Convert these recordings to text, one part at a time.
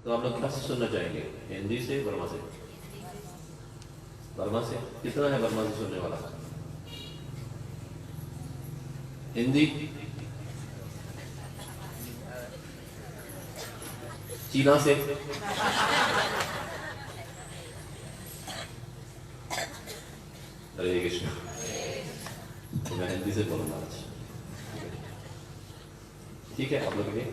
तो आप लोग क्या से सुनना चाहेंगे, हिंदी से, बर्मा से? बर्मा से कितना है बर्मा से सुनने वाला? हिंदी, चीना से, हरे कृष्ण। तो मैं हिंदी से बोलूंगा आज, ठीक है आप लोग के?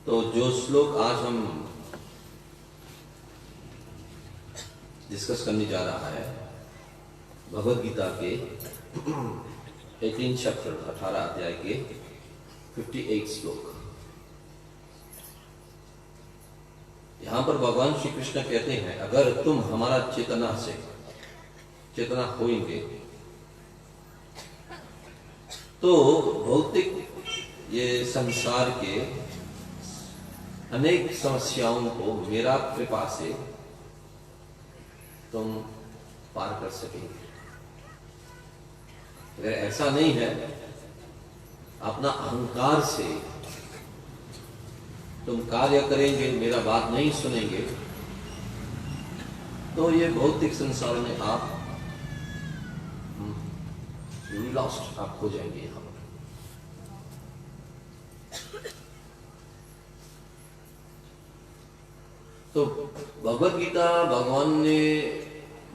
तो जो श्लोक आज हम डिस्कस करने जा रहा है भगवद गीता के 18 चैप्टर 18 अध्याय के 58 श्लोक। यहां पर भगवान श्री कृष्ण कहते हैं अगर तुम हमारा चेतना होंगे तो भौतिक ये संसार के अनेक समस्याओं को मेरा कृपा से तुम पार कर सकेंगे। अगर ऐसा नहीं है, अपना अहंकार से तुम कार्य करेंगे, मेरा बात नहीं सुनेंगे, तो ये भौतिक संसार में आप लॉस्ट, आप खो जाएंगे यहां पर। तो भगवद गीता, भगवान ने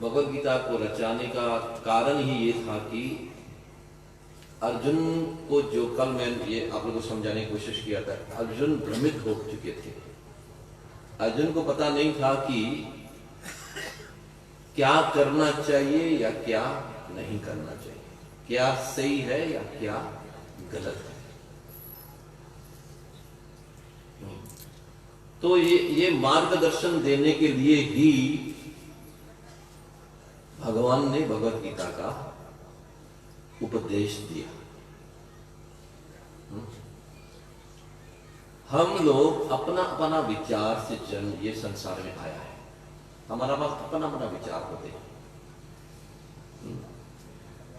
भगवद गीता को रचाने का कारण ही ये था कि अर्जुन को, जो कल मैं ये आप लोगों को समझाने की कोशिश किया था, अर्जुन भ्रमित हो चुके थे। अर्जुन को पता नहीं था कि क्या करना चाहिए या क्या नहीं करना चाहिए, क्या सही है या क्या गलत है। तो ये मार्गदर्शन देने के लिए ही भगवान ने भगवद गीता का उपदेश दिया। हम लोग अपना अपना विचार से जन्म ये संसार में आया है, हमारा पास अपना अपना विचार होते हैं।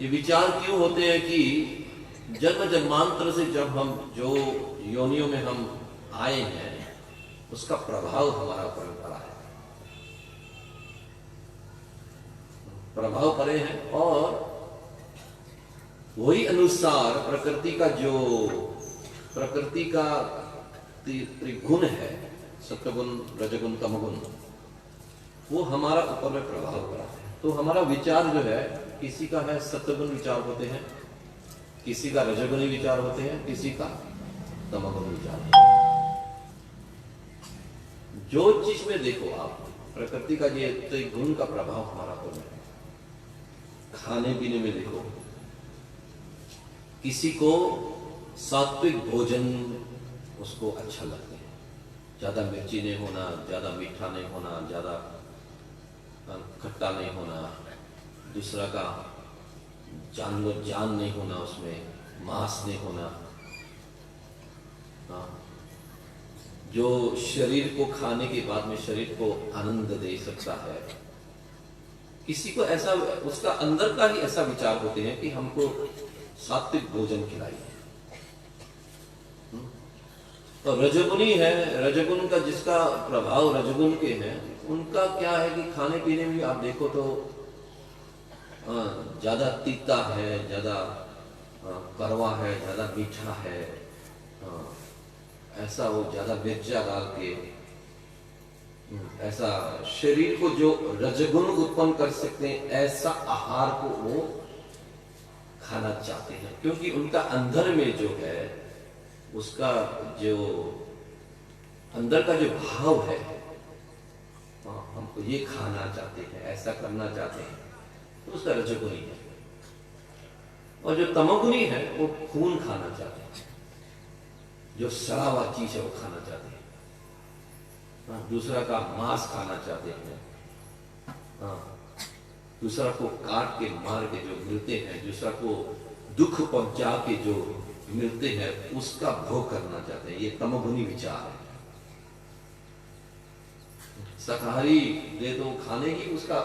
ये विचार क्यों होते हैं कि जन्म जन्मांतर से जब हम जो योनियों में हम आए हैं उसका प्रभाव हमारा ऊपर पड़ा है, प्रभाव पड़े हैं, और वही अनुसार प्रकृति का त्रिगुण है, सत्वगुण, रजगुण, तमगुण, वो हमारा ऊपर में प्रभाव पड़ा है। तो हमारा विचार जो है, किसी का है सत्वगुण विचार होते हैं, किसी का रजगुणी विचार होते हैं, किसी का तमगुण विचार होते हैं। जो चीज में देखो आप, प्रकृति का ये त्रिगुण का प्रभाव हमारा ऊपर में। खाने पीने में देखो, किसी को सात्विक भोजन उसको अच्छा लगता है, ज्यादा मिर्ची नहीं होना, ज्यादा मीठा नहीं होना, ज्यादा खट्टा नहीं होना, दूसरा का जानवर जान नहीं होना, उसमें मांस नहीं होना। जो शरीर को खाने के बाद में शरीर को आनंद दे सकता है, किसी को ऐसा, उसका अंदर का ही ऐसा विचार होते हैं कि हमको सात्विक भोजन खिलाइए। तो रजगुणी है, रजगुण का जिसका प्रभाव रजगुण के हैं, उनका क्या है कि खाने पीने में आप देखो तो ज्यादा तीता है, ज्यादा कड़वा है, ज्यादा मीठा है, ऐसा वो ज्यादा मिर्चा डाल के, ऐसा शरीर को जो रजगुण उत्पन्न कर सकते हैं ऐसा आहार को वो खाना चाहते हैं, क्योंकि उनका अंदर में जो है, उसका जो अंदर का जो भाव है, हमको ये खाना चाहते हैं, ऐसा करना चाहते हैं, तो उसका रजगुणी है। और जो तमगुणी है वो खून खाना चाहते हैं, जो सड़ा हुआ चीज है वो खाना चाहते हैं, दूसरा का मांस खाना चाहते हैं, दूसरा को काट के मार के जो मिलते हैं, दूसरा को दुख पहुंचा के जो मिलते हैं, उसका भोग करना चाहते हैं। ये तमगुणी विचार है। शाकाहारी दे तो खाने की, उसका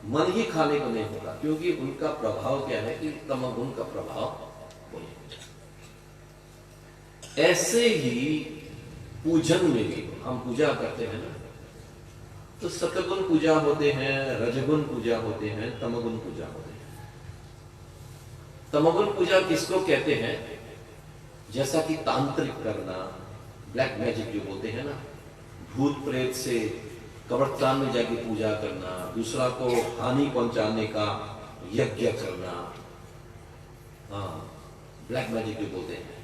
मन ही खाने को नहीं होगा, क्योंकि उनका प्रभाव क्या है कि तमगुण का प्रभाव वही है। ऐसे ही पूजन में भी हम पूजा करते हैं ना, तो सतगुण पूजा होते हैं, रजगुण पूजा होते हैं, तमगुण पूजा होते हैं। तमगुण पूजा किसको कहते हैं? जैसा कि तांत्रिक करना, ब्लैक मैजिक जो बोलते हैं ना, भूत प्रेत से कब्रिस्तान में जाके पूजा करना, दूसरा को हानि पहुंचाने का यज्ञ करना, हाँ, ब्लैक मैजिक जो बोलते हैं।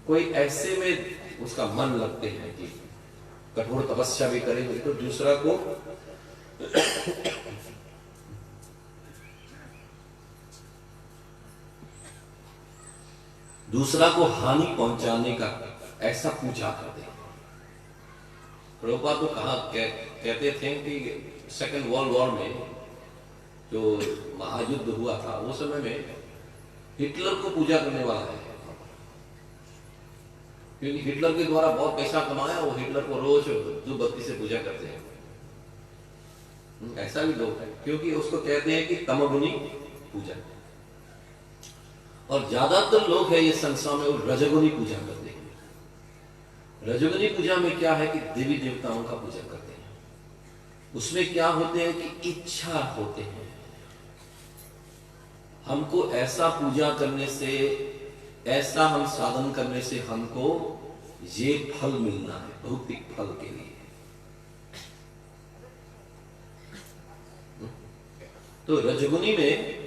कोई ऐसे में उसका मन लगते हैं कि कठोर तपस्या भी करेंगे तो दूसरा को हानि पहुंचाने का ऐसा पूजा करते हैं। प्रभुपाद तो कहा कहते थे कि सेकेंड वर्ल्ड वॉर में जो महायुद्ध हुआ था उस समय में हिटलर को पूजा करने वाला है, क्योंकि हिटलर के द्वारा बहुत पैसा कमाया, वो हिटलर को रोज धूप-बत्ती से पूजा करते हैं। ऐसा भी लोग है, क्योंकि उसको कहते हैं कि तमगुनी पूजा। और ज्यादातर लोग है ये संसार में वो रजगुनी पूजा करते हैं। रजगुनी पूजा में क्या है कि देवी देवताओं का पूजा करते हैं। उसमें क्या होते हैं कि इच्छा होते हैं, हमको ऐसा पूजा करने से, ऐसा हम साधन करने से हमको ये फल मिलना है, भौतिक फल के लिए। तो रजगुनी में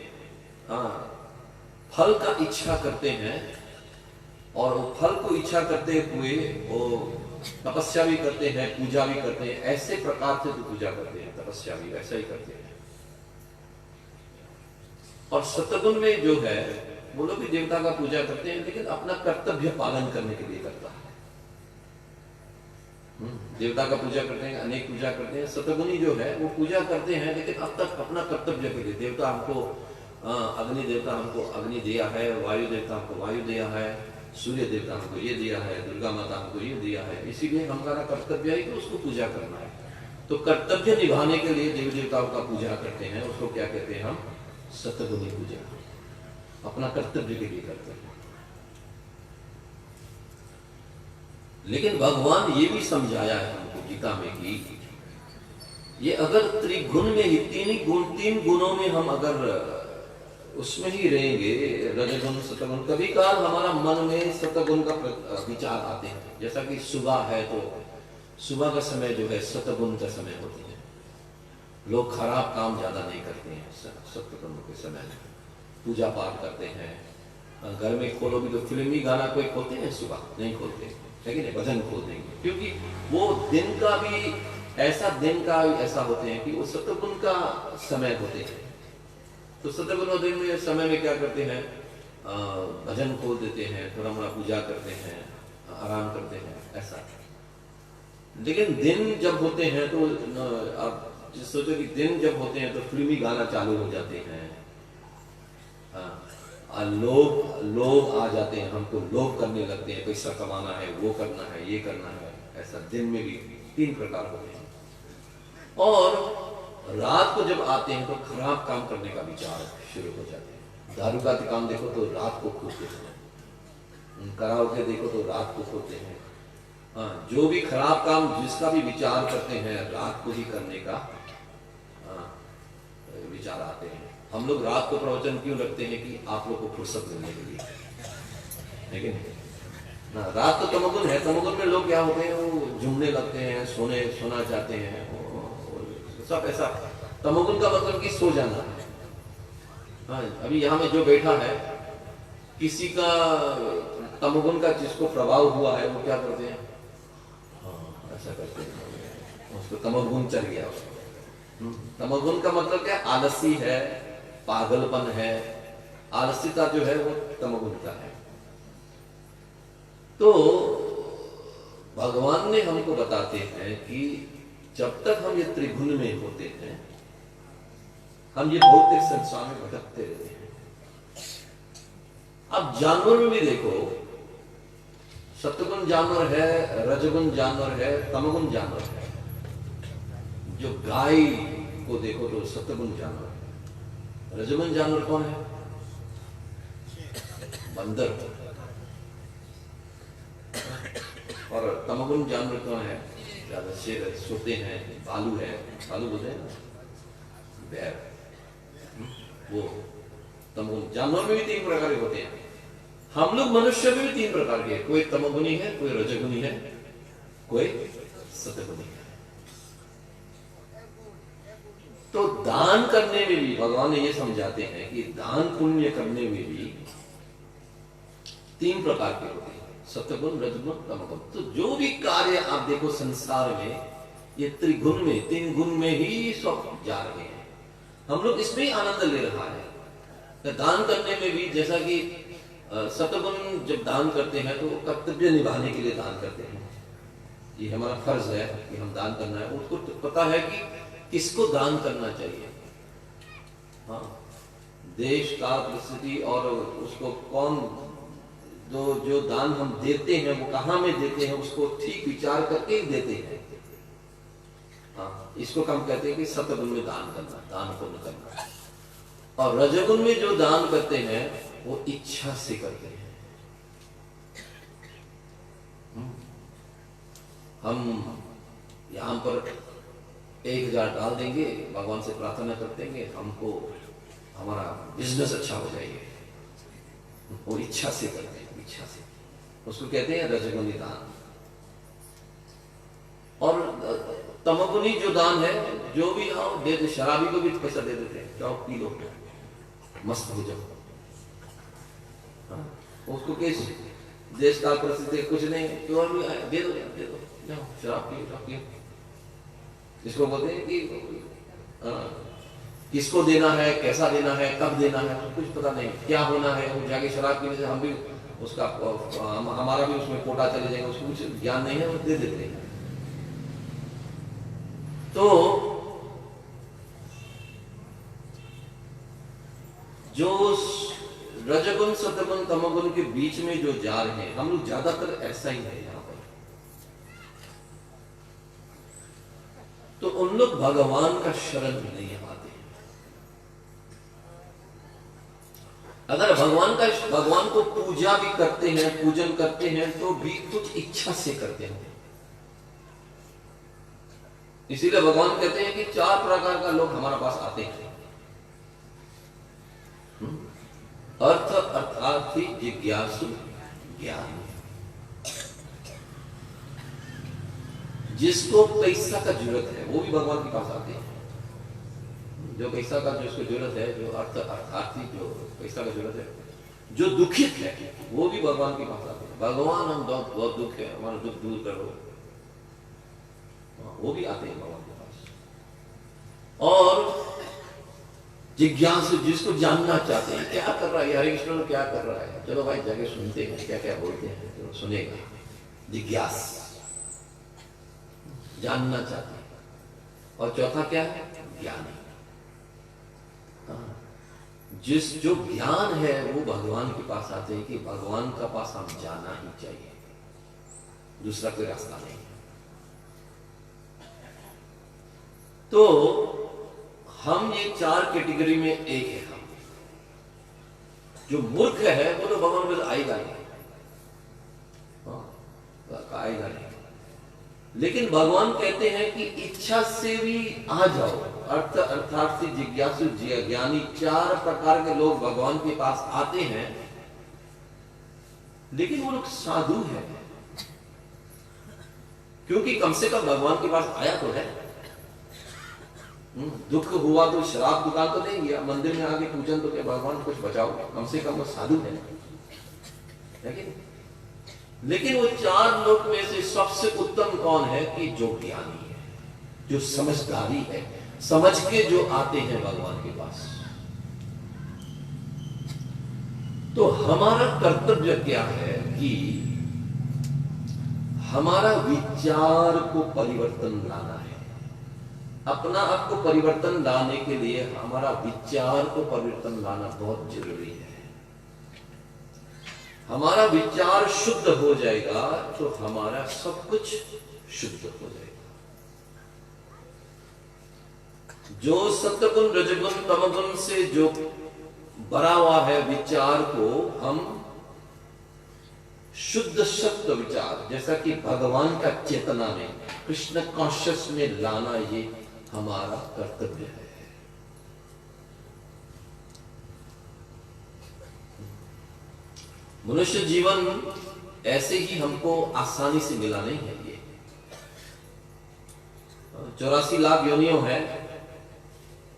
फल का इच्छा करते हैं, और वो फल को इच्छा करते हुए वो तपस्या भी करते हैं, पूजा भी करते हैं। ऐसे प्रकार से तो पूजा करते हैं, तपस्या भी ऐसा ही करते हैं। और सतगुण में जो है वो लोग भी देवता का पूजा करते हैं, लेकिन अपना कर्तव्य पालन करने के लिए करता है। देवता का पूजा करते हैं, अनेक पूजा करते हैं। सतगुणी जो है वो पूजा करते हैं, लेकिन अब तक अपना कर्तव्य के लिए। देवता हमको अग्नि देवता हमको अग्नि दिया है, वायु देवता हमको वायु दिया है, सूर्य देवता हमको ये दिया है, दुर्गा माता हमको ये दिया है, इसीलिए हमारा कर्तव्य है कि उसको पूजा करना है। तो कर्तव्य निभाने के लिए देवी देवताओं का पूजा करते हैं। उसको क्या कहते हैं हम? सतगुणी पूजा। अपना कर्तव्य के लिए करते हैं। लेकिन भगवान ये भी समझाया है हमको गीता में कि ये अगर त्रिगुण में ही तीन गुणों में हम अगर उसमें ही रहेंगे, रजगुण सतगुण, कभी काल हमारा मन में सतगुण का विचार आते हैं। जैसा कि सुबह है तो सुबह का समय जो है सतगुण का समय होती है। लोग खराब काम ज्यादा नहीं करते हैं सतगुण के समय में, पूजा पाठ करते हैं। घर में खोलो भी तो फिल्मी गाना कोई खोलते हैं? सुबह नहीं खोलते, लेकिन भजन खोल देंगे, क्योंकि वो दिन का भी ऐसा होते हैं कि वो सतगुण का समय होते हैं। तो सतगुण दिन में समय में क्या करते हैं? भजन खोल देते हैं, थोड़ा मोड़ा पूजा करते हैं, आराम करते हैं, ऐसा। लेकिन दिन जब होते हैं तो आप सोचो कि दिन जब होते हैं तो फिल्मी गाना चालू हो जाते हैं। लोग आ जाते हैं, हमको लोभ करने लगते हैं, पैसा कमाना है, वो करना है, ये करना है, ऐसा। दिन में भी 3 प्रकार होते हैं। और रात को जब आते हैं तो खराब काम करने का विचार शुरू हो जाते हैं। दारू का दुकान देखो तो रात को खोलते हैं, कराओके देखो तो रात को खोलते हैं। जो भी खराब काम जिसका भी विचार करते हैं रात को ही करने का विचार आते हैं। हम लोग रात को प्रवचन क्यों रखते हैं? कि आप लोग को फुर्सत मिलने के लिए, लेकिन ना, रात तो तमगुण है। तमगुण में लोग क्या होते हैं? वो झूमने लगते हैं, सोना चाहते हैं, सब ऐसा। तमगुण का मतलब कि सो जाना है। अभी यहाँ में जो बैठा है, किसी का तमगुण का जिसको प्रभाव हुआ है, वो क्या करते हैं? ऐसा करते हैं, उसको तमगुण चल गया। तमगुण का मतलब क्या? आलसी है, पागलपन है, आलस्यता जो है वो तमगुण का है। तो भगवान ने हमको बताते हैं कि जब तक हम ये त्रिगुण में होते हैं, हम ये भौतिक संसार में भटकते रहते हैं। अब जानवर में भी देखो, सत्वगुण जानवर है, रजगुण जानवर है, तमगुण जानवर है। जो गाय को देखो तो सत्वगुण जानवर है। रजगुण जानवर कौन है? बंदर। और तमोगुण जानवर कौन है? ज्यादा शेर है, सोते हैं, भालू है, भालू बोलते हैं ना, बैर, वो तमोगुण। जानवर में भी 3 प्रकार के होते हैं। हम लोग मनुष्य में भी 3 प्रकार के, कोई तमोगुणी है, कोई रजोगुणी है, कोई सतोगुणी है। तो दान करने में भी भगवान ये समझाते हैं कि दान पुण्य करने में भी 3 प्रकार के होते हैं, सत्वगुण, रजगुण, तमोगुण। तो जो भी कार्य आप देखो संसार में, ये त्रिगुण में, 3 गुण में ही सब जा रहे हैं। हम लोग इसमें ही आनंद ले रहा है। तो दान करने में भी जैसा कि सत्वगुण जब दान करते हैं तो कर्तव्य निभाने के लिए दान करते हैं, ये हमारा फर्ज है कि हम दान करना है। उसको तो पता है कि किसको दान करना चाहिए, हाँ, देश काल परिस्थिति और उसको कौन, जो दान हम देते हैं वो कहाँ में देते हैं, उसको ठीक विचार करके ही देते हैं। हाँ, इसको हम कहते हैं कि सत्वगुण में दान करना, दान पुण्य करना। और रजोगुण में जो दान करते हैं वो इच्छा से करते हैं। हम यहां पर 1000 डाल देंगे, भगवान से प्रार्थना करते हैं हमको हमारा बिजनेस अच्छा हो जाएगा, वो इच्छा से करते हैं, इच्छा से, उसको कहते हैं रजोगुणी दान। और तमोगुणी जो दान है, जो भी आओ दे दे, शराबी को भी पैसा दे देते हैं, जाओ पी लो, मस्त हो जाओ। हाँ, उसको किस देश काल परिस्थिति कुछ नहीं, क्यों भी आए दे दो, जाओ शराब पियो। इसको बोलते हैं कि किसको देना है, कैसा देना है, कब देना है, तो कुछ पता नहीं, क्या होना है। वो जाके शराब पीने से हम भी उसका हमारा भी उसमें कोटा चले जाएगा, उसको कुछ ज्ञान नहीं है, वो दे देते हैं। तो जो रजगुण, सतगुण, तमोगुण के बीच में जो जा रहे हैं, हम लोग ज्यादातर ऐसा ही है यहाँ पर। तो उन लोग भगवान का शरण नहीं पाते। अगर भगवान को पूजा भी करते हैं, पूजन करते हैं, तो भी कुछ इच्छा से करते हैं। इसीलिए भगवान कहते हैं कि 4 प्रकार का लोग हमारे पास आते हैं। अर्थ, अर्थार्थी, जिज्ञासु, ज्ञानी। जिसको पैसा का जरूरत है वो भी भगवान के पास आते हैं। जो पैसा का जिसको जरूरत है, जो अर्थार्थी, जो पैसा का जरूरत है, जो दुखित है, वो भी भगवान के पास आते हैं। भगवान हम बहुत दुख है, हमारा दुख दूर करो, वो भी आते हैं भगवान के पास। और जिज्ञासु, जिसको जानना चाहते हैं क्या कर रहा है हरे कृष्ण, क्या कर रहा है, चलो भाई जाके सुनते हैं क्या क्या बोलते हैं, चलो सुनेगा, जिज्ञास, जानना चाहते हैं। और चौथा क्या है? ज्ञानी। जो ज्ञान है वो भगवान के पास आते हैं कि भगवान का पास हम जाना ही चाहिए, दूसरा कोई रास्ता नहीं। तो हम ये 4 कैटेगरी में एक है। हम जो मूर्ख है वो तो भगवान में आएगा नहीं, आएगा नहीं। लेकिन भगवान कहते हैं कि इच्छा से भी आ जाओ। अर्थ, अर्थार्थी, जिज्ञासु, ज्ञानी, 4 प्रकार के लोग भगवान के पास आते हैं। लेकिन वो लोग साधु हैं, क्योंकि कम से कम भगवान के पास आया तो है। दुख हुआ तो शराब दुकान तो नहीं गया, मंदिर में आके पूजन तो क्या, भगवान कुछ बचाओ, कम से कम वो साधु है। लेकिन वो 4 लोग में से सबसे उत्तम कौन है? कि जो ज्ञानी है, जो समझदारी है, समझ के जो आते हैं भगवान के पास। तो हमारा कर्तव्य क्या है कि हमारा विचार को परिवर्तन लाना है। अपना आप को परिवर्तन लाने के लिए हमारा विचार को परिवर्तन लाना बहुत जरूरी है। हमारा विचार शुद्ध हो जाएगा तो हमारा सब कुछ शुद्ध हो जाएगा। जो सत्वगुण, रजगुण, तमगुण से जो भरा हुआ है विचार को हम शुद्ध सत्य विचार, जैसा कि भगवान का चेतना में, कृष्ण कॉन्शियस में लाना, ये हमारा कर्तव्य है। मनुष्य जीवन ऐसे ही हमको आसानी से मिला नहीं है। ये 84 लाख योनियों है,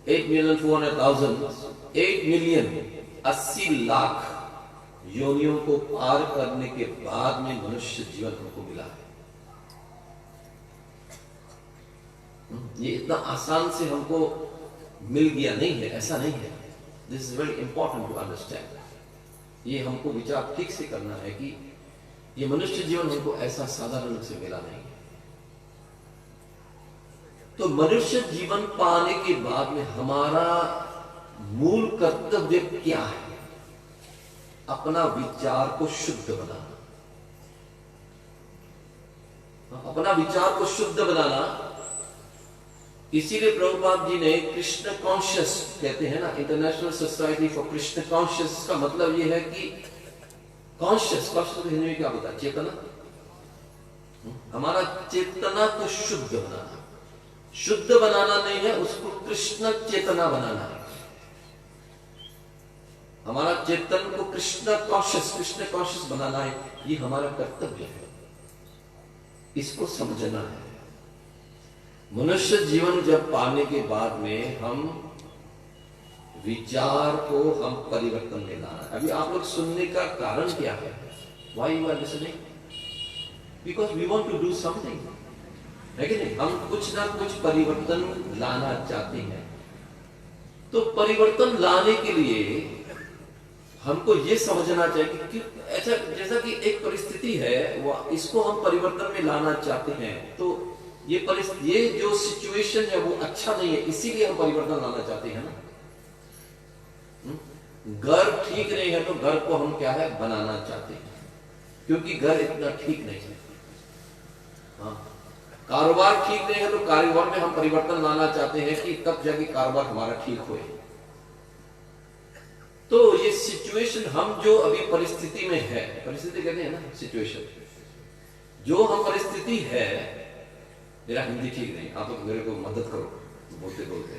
8 मिलियन 80 लाख योनियों को पार करने के बाद में मनुष्य जीवन हमको मिला है। ये इतना आसान से हमको मिल गया नहीं है, ऐसा नहीं है। This is very important to understand. ये हमको विचार ठीक से करना है कि ये मनुष्य जीवन हमको ऐसा साधारण रूप से मिला नहीं है। तो मनुष्य जीवन पाने के बाद में हमारा मूल कर्तव्य क्या है? अपना विचार को शुद्ध बनाना। अपना विचार को शुद्ध बनाना, इसीलिए प्रभुपाद जी ने कृष्ण कॉन्शियस कहते हैं ना, international society for Krishna conscious का मतलब ये है कि कॉन्शियस हिंदी में क्या होता है? चेतना। हमारा चेतना को शुद्ध बनाना। शुद्ध बनाना नहीं है, उसको कृष्ण चेतना बनाना है। हमारा चेतन को कृष्ण कॉन्शियस बनाना है। ये हमारा कर्तव्य है, इसको समझना है। मनुष्य जीवन जब पाने के बाद में हम विचार को हम परिवर्तन में लाना। अभी आप लोग सुनने का कारण क्या है? Why you are listening? Because we want to do something, है कि नहीं? हम कुछ ना कुछ परिवर्तन लाना चाहते हैं। तो परिवर्तन लाने के लिए हमको ये समझना चाहिए कि ऐसा, जैसा कि एक परिस्थिति है, वो इसको हम परिवर्तन में लाना चाहते हैं। तो ये जो सिचुएशन है वो अच्छा नहीं है, इसीलिए हम परिवर्तन लाना चाहते हैं ना। घर ठीक नहीं है तो घर को हम क्या है, बनाना चाहते हैं, क्योंकि घर इतना ठीक नहीं है। हाँ, कारोबार ठीक नहीं है तो कारोबार में हम परिवर्तन लाना चाहते हैं कि तब जाके कारोबार हमारा ठीक होए। तो ये सिचुएशन, हम जो अभी परिस्थिति में है, परिस्थिति कहते हैं ना सिचुएशन, जो हम परिस्थिति है, मेरा हिंदी ठीक नहीं, आप लोग मेरे को मदद करो बोलते बोलते।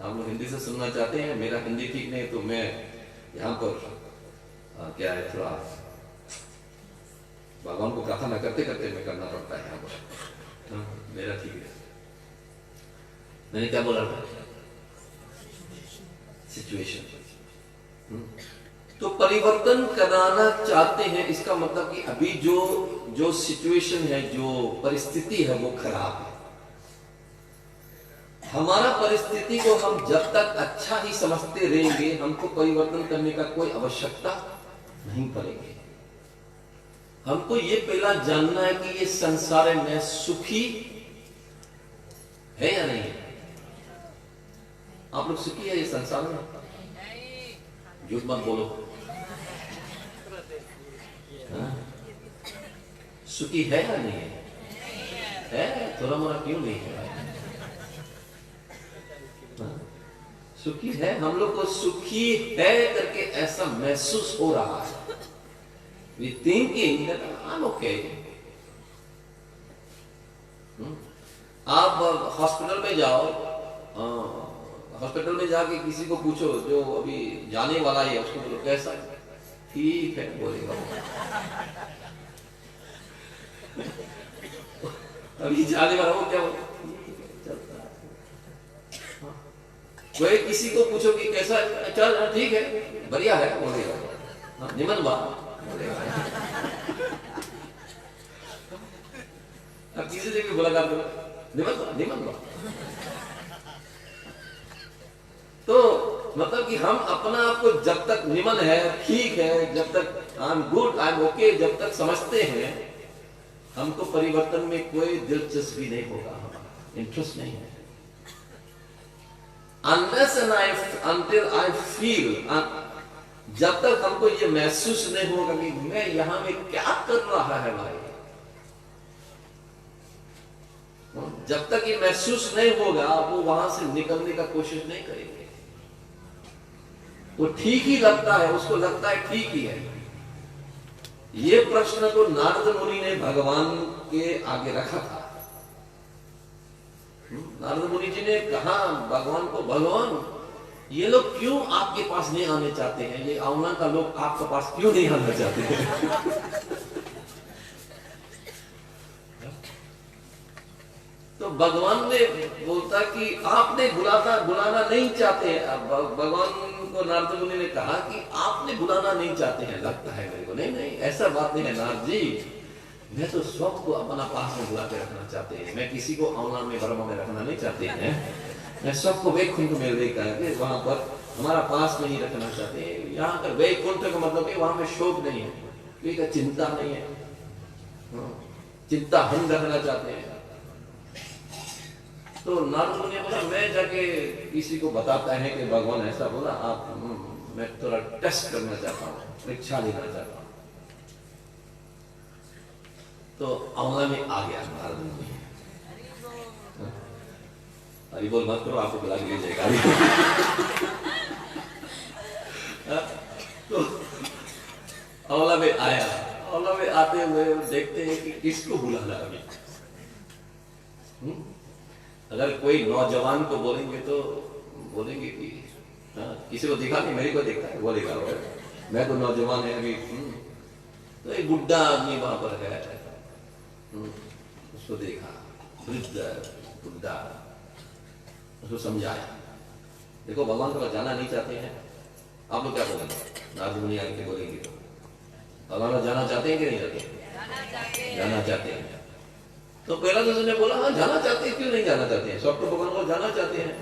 आप लोग हिंदी से सुनना चाहते हैं, मेरा हिंदी ठीक नहीं तो मैं यहाँ पर क्या है, थोड़ा भगवान को प्रार्थना करते करते मैं करना पड़ता है यहाँ पर। मेरा ठीक है। मैंने क्या बोला था? सिचुएशन। तो परिवर्तन कराना चाहते हैं, इसका मतलब कि अभी जो सिचुएशन है, जो परिस्थिति है, वो खराब है। हमारा परिस्थिति को हम जब तक अच्छा ही समझते रहेंगे, हमको परिवर्तन करने का कोई आवश्यकता नहीं पड़ेगी। हमको ये पहला जानना है कि ये संसार में सुखी है या नहीं है। आप लोग सुखी है ये संसार में? झूठ मत बोलो। सुखी है या नहीं है? थोड़ा मोड़ा क्यों नहीं है? सुखी है। हम लोग को सुखी है करके ऐसा महसूस हो रहा है। We thinking that I'm okay. आप हॉस्पिटल में जाओ, हॉस्पिटल में जाके किसी को पूछो जो अभी जाने वाला है, उसको बोलो कैसा है? ठीक है बोलेगा। अभी जाने वाला वो क्या बोले? चलता है। कोई किसी को पूछो कि कैसा है? चल ठीक है, बढ़िया है बोलेगा। निमन बात। अब किसी से भी मुलाकात करो, निमन बात। तो मतलब कि हम अपना आप को जब तक निमन है, ठीक है, जब तक I am good, I am okay, जब तक समझते हैं, हमको परिवर्तन में कोई दिलचस्पी नहीं होगा, हमारा इंटरेस्ट नहीं है। Unless and until I feel, जब तक हमको ये महसूस नहीं होगा कि मैं यहां में क्या कर रहा है भाई, जब तक ये महसूस नहीं होगा, वो वहां से निकलने का कोशिश नहीं करेंगे। वो ठीक ही लगता है, उसको लगता है ठीक ही है। ये प्रश्न तो नारद मुनि ने भगवान के आगे रखा था। नारद मुनि जी ने कहा भगवान को, भगवान ये लोग क्यों आपके पास नहीं आने चाहते हैं, ये आउना का लोग आपके पास क्यों नहीं आना चाहते हैं? तो भगवान ने बोलता कि आपने बुलाना नहीं चाहते। भगवान को नारद मुनि ने कहा कि आपने बुलाना नहीं चाहते हैं, लगता है मेरे को। नहीं नहीं, ऐसा बात नहीं है नारद जी, मैं तो सबको अपना पास में बुला के रखना चाहते हैं। मैं किसी को आउना में ब्रह्म में रखना नहीं चाहते हैं। मैं सबको वैकुंठ में लेकर वहां पर हमारा पास में ही रखना चाहते हैं। यहाँ पर वैकुंठ का मतलब है वहां में शोक नहीं है, कोई चिंता नहीं है, चिंता हम रखना चाहते हैं। तो नारद मुनि ने बोला मैं जाके किसी को बताता है कि भगवान ऐसा बोला, आप मैं थोड़ा टेस्ट करना चाहता हूँ, परीक्षा लेना चाहता हूँ। तो आंवला में आ गया नारद मुनि। हरि बोल मत करो, आपको बुला के ले जाएगा। तो आंवला में आया, आंवला में आते हुए देखते हैं कि किसको बुलाना अभी। अगर कोई नौजवान को बोलेंगे तो बोलेंगे कि किसी को दिखा नहीं, मेरे को देखा है, वो देखा होगा, मैं तो नौजवान है अभी। तो एक बुढ़ा आदमी वहां पर है, उसको देखा, वृद्ध बुढ़ा, उसको समझाया, देखो भगवान को जाना नहीं चाहते हैं, आप लोग क्या बोलेंगे? नारद मुनि आके बोलेंगे तो भगवान जाना चाहते हैं कि नहीं चाहते? जाना चाहते हैं। तो पहला तो उसने बोला हाँ जाना चाहते हैं, क्यों नहीं जाना चाहते हैं, सब तो भगवान को जाना चाहते हैं।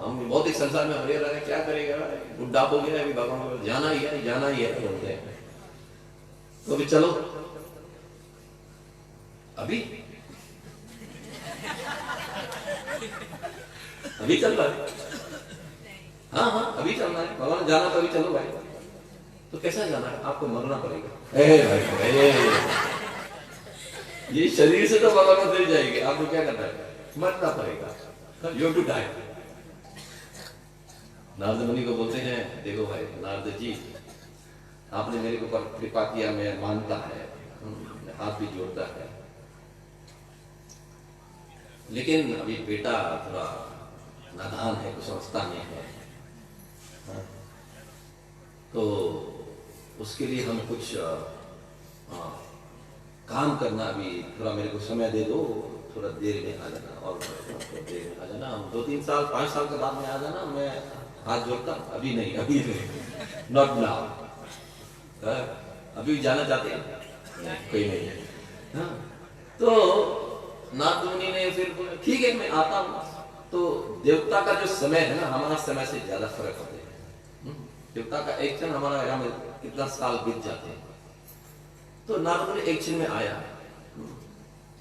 हम भौतिक संसार में हरे रहे, क्या करेगा, बुढ़ा हो गया, अभी भगवान को जाना ही है, जाना ही है बोलते हैं। तो अभी चलो, अभी चल रहा है, हाँ हाँ अभी चलना है, भगवान जाना तो अभी चलो भाई। तो कैसा जाना है? आपको मरना पड़ेगा। ये शरीर से तो भगवान में जाएगी, आपको क्या करना है? मरना पड़ेगा, you have to die. Narad Muni को बोलते हैं देखो भाई नारद जी, आपने मेरे ऊपर कृपा किया, मैं मानता है, हाथ भी जोड़ता है, लेकिन अभी बेटा थोड़ा नादान है, कुछ समझता नहीं है, तो उसके लिए हम कुछ काम करना, अभी थोड़ा मेरे को समय दे दो, थोड़ा देर में आ जाना, और देर में आ जाना, 2-3 साल 5 साल के बाद में आ जाना, मैं हाथ जोड़ता, अभी नहीं, नॉट नाउ। अभी जाना चाहते हैं? कोई नहीं है। हाँ? तो नारद मुनि ने फिर बोला ठीक है मैं आता हूँ। तो देवता का जो समय है ना, हमारा समय से ज्यादा फर्क होता है। देवता का एक क्षण हमारा यहाँ में कितना साल बीत जाते हैं। तो नारद मुनि एक क्षण में आया,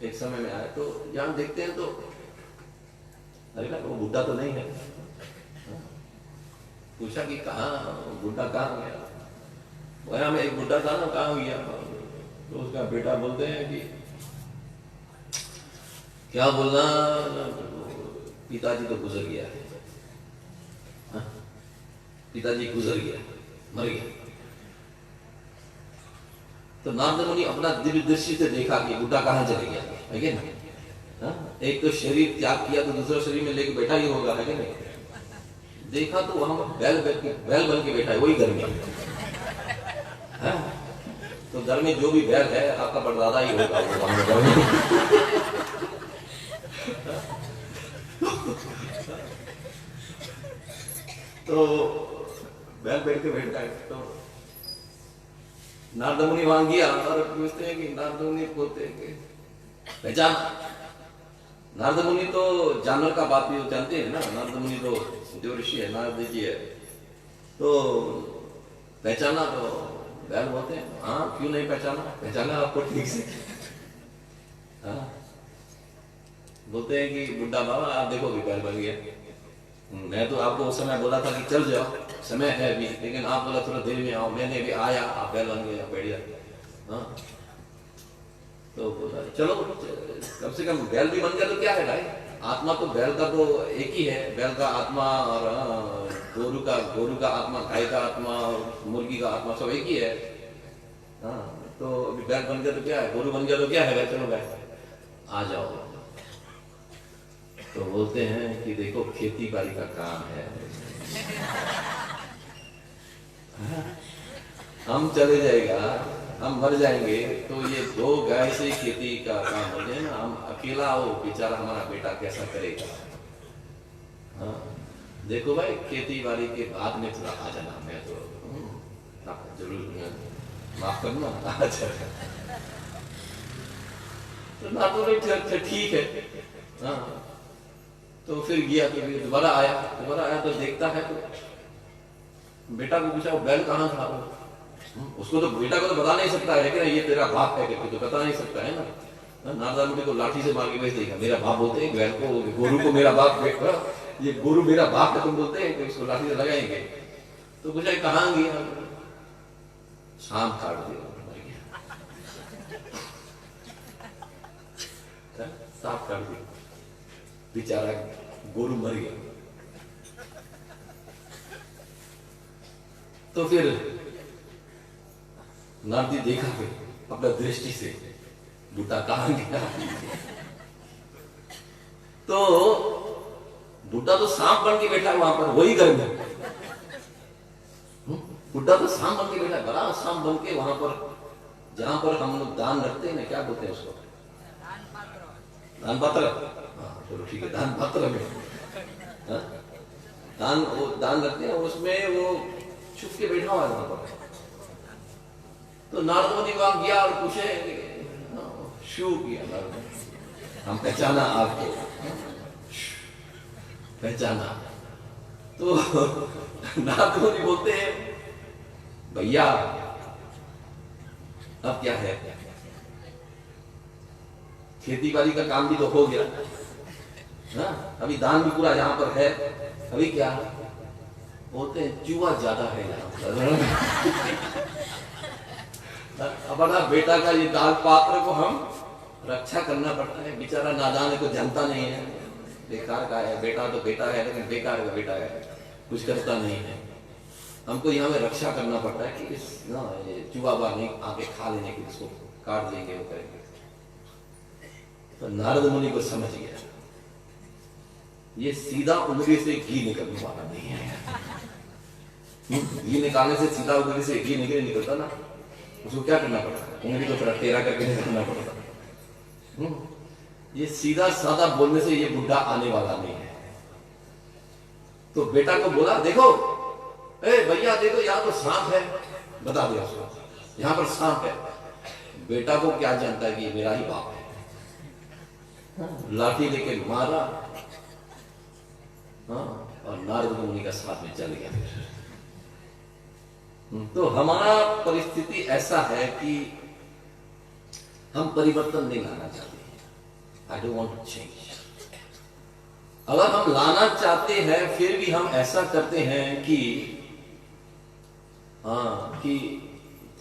एक समय में आया, तो यहाँ देखते हैं तो अरे ना वो बुढ़ा तो नहीं है। पूछा कि कहाँ बुढ़ा, कहाँ गया? वहां में एक बुढ़ा था ना, कहाँ गया? तो उसका बेटा बोलते हैं कि क्या बोलना, पिताजी तो गुजर गया, पिताजी गुजर गया, मर गया। तो नारद मुनि अपना दिव्य दृष्टि से देखा कि बुढ़ा कहाँ चले गया, है कि नहीं? एक तो शरीर त्याग किया तो दूसरा शरीर में लेके बैठा ही होगा, है कि नहीं? देखा तो वहां बैल बन के बैठा है, वही घर में। तो घर में जो भी बैल है आपका परदादा ही होगा वहां घर में। तो बैल बैठ के बैठा है। तो नारद मुनि वहां गया और पूछते हैं कि नारद मुनि बोलते हैं कि पहचान। नारद मुनि तो जानवर का बात भी जानते हैं ना, नारद मुनि तो जो ऋषि है, नारद जी है, तो पहचाना? तो बैल बोलते हैं हाँ क्यों नहीं पहचाना, पहचाना आपको ठीक से। हाँ बोलते हैं कि बुड्ढा बाबा आप देखो कि बैल बन गया, मैं तो आपको उस समय बोला था कि चल जाओ, समय है अभी, लेकिन आप बोला थोड़ा देर में आओ, मैंने भी आया, आप बैल बन गए, बैठ गया। हाँ तो बोला चलो कम से कम बैल भी बन गया तो क्या है भाई, आत्मा तो बैल का तो एक ही है, बैल का आत्मा और गोरु का आत्मा, गाय का आत्मा और मुर्गी का आत्मा सब एक ही है। हाँ, तो अभी बैल बन गया तो क्या है, गोरू बन गया तो क्या है, चलो बैल आ जाओ। तो बोलते हैं कि देखो खेती बाड़ी का काम है, हम चले जाएगा, हम मर जाएंगे, तो ये 2 गाय से खेती का काम हो जाए ना, हम अकेला हो बेचारा हमारा बेटा कैसा करेगा। हाँ, देखो भाई खेती बाड़ी के बाद में थोड़ा आ जाना, मैं तो जरूर माफ करना आ जाएगा। तो ना तो ठीक है। हाँ, तो फिर गया, तो दोबारा आया तो देखता है, तो बेटा को पूछा वो बैल कहाँ था, उसको तो बेटा को तो बता नहीं सकता है कि ये तेरा बाप है करके, तो बता नहीं सकता है ना। नारदा मुनि को लाठी से मार के भेज देगा, मेरा बाप बोलते हैं बैल को, गोरू को मेरा बाप, ये गोरू मेरा बाप है तुम बोलते हैं कि उसको लाठी से लगाएंगे। तो पूछा कहाँ गया, शाम काट दिया, सांप काट दिया, बेचारा गोरू मर गया। तो फिर नारद जी देखा फिर अपना दृष्टि से बूटा कहां गया, तो बूटा तो सांप बन के बैठा है वहां पर, वही घर में बुड्ढा तो सांप बन के बैठा, बड़ा सांप बन के वहां पर, जहां पर हम लोग दान रखते हैं ना, क्या बोलते हैं उसको, दान पात्र। हाँ चलो ठीक है, दान पात्र में दान रखते हैं, उसमें वो छुप के बैठा हुआ है वहां पर। तो नारद मुनि वहां गया और पूछे, शू किया नारद, हम पहचाना आपको, पहचाना। तो नारद मुनि बोलते हैं भैया अब क्या है, खेती बाड़ी का काम भी तो हो गया, हाँ अभी दान भी पूरा यहाँ पर है, अभी क्या बोलते हैं चूहा ज्यादा है यहाँ पर। अपना बेटा का ये दान पात्र को हम रक्षा करना पड़ता है, बेचारा नादान है, को जानता नहीं है, बेकार का है, बेटा तो बेटा है लेकिन बेकार का बेटा है, कुछ करता नहीं है, हमको यहाँ में रक्षा करना पड़ता है कि इस ना ये चूहा नहीं आके खा लेने की, इसको काट देंगे वो करेंगे। तो नारद मुनि को समझ गया ये सीधा उंगली से घी निकलने वाला नहीं है, घी निकालने से सीधा उंगली से घी निकलता ना, उसको क्या करना पड़ता है, उंगली को थोड़ा टेढ़ा करके निकलना पड़ता। ये सीधा साधा बोलने से ये बुढ़ा आने वाला नहीं है। तो बेटा को बोला देखो ए भैया देखो यहाँ तो सांप है, बता दिया उसको यहाँ पर सांप है। बेटा को क्या जानता है कि ये मेरा ही बाप है, लाठी लेके मारा, हाँ और नारद मुनि का साथ में चल गया। तो हमारा परिस्थिति ऐसा है कि हम परिवर्तन नहीं लाना चाहते, I don't want to change. अगर हम लाना चाहते हैं फिर भी हम ऐसा करते हैं कि हाँ कि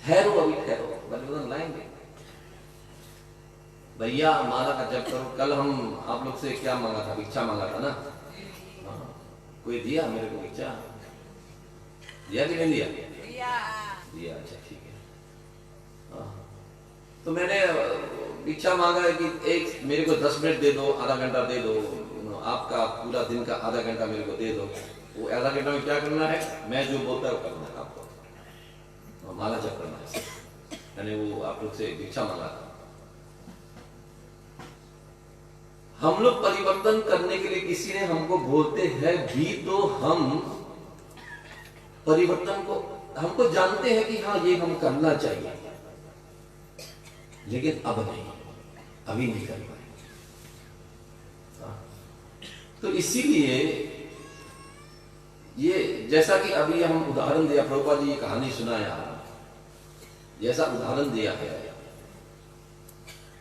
ठहरो अभी ठहरो, परिवर्तन लाएंगे भैया, माला का जप करो। कल हम आप लोग से क्या मांगा था, भिक्षा मांगा था ना, हाँ कोई दिया मेरे को भिक्षा, दिया कि नहीं दिया? दिया, अच्छा ठीक है। हाँ तो मैंने भिक्षा मांगा है कि एक मेरे को 10 मिनट दे दो, आधा घंटा दे दो, आपका पूरा दिन का आधा घंटा मेरे को दे दो। वो आधा घंटा में क्या करना है, मैं जो बोलता है करना है आपको, माला जप करना है। मैंने वो आप लोग से भिक्षा मांगा था। हम लोग परिवर्तन करने के लिए किसी ने हमको बोलते हैं भी तो हम परिवर्तन को हमको जानते हैं कि हाँ ये हम करना चाहिए, लेकिन अब नहीं, अभी नहीं कर पाए। तो इसीलिए ये जैसा कि अभी हम उदाहरण दिया, प्रभुपाद जी ये कहानी सुनाया, जैसा उदाहरण दिया है,